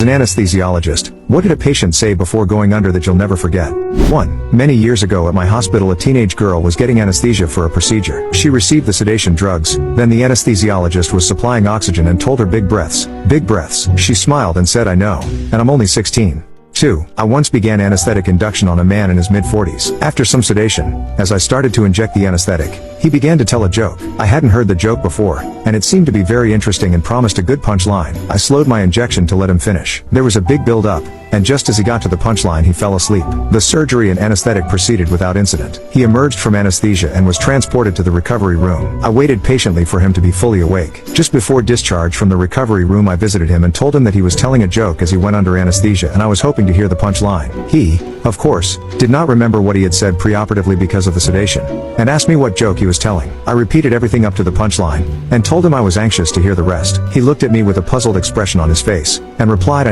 An anesthesiologist, what did a patient say before going under that you'll never forget? 1. Many years ago at my hospital, a teenage girl was getting anesthesia for a procedure. She received the sedation drugs, then the anesthesiologist was supplying oxygen and told her big breaths. Big breaths. She smiled and said, I know, and I'm only 16. 2. I once began anesthetic induction on a man in his mid-40s. After some sedation, as I started to inject the anesthetic, he began to tell a joke. I hadn't heard the joke before, and it seemed to be very interesting and promised a good punchline. I slowed my injection to let him finish. There was a big build-up, and just as he got to the punchline he fell asleep. The surgery and anesthetic proceeded without incident. He emerged from anesthesia and was transported to the recovery room. I waited patiently for him to be fully awake. Just before discharge from the recovery room I visited him and told him that he was telling a joke as he went under anesthesia and I was hoping to hear the punchline. He, of course, did not remember what he had said preoperatively because of the sedation, and asked me what joke he was telling. I repeated everything up to the punchline, and told him I was anxious to hear the rest. He looked at me with a puzzled expression on his face, and replied,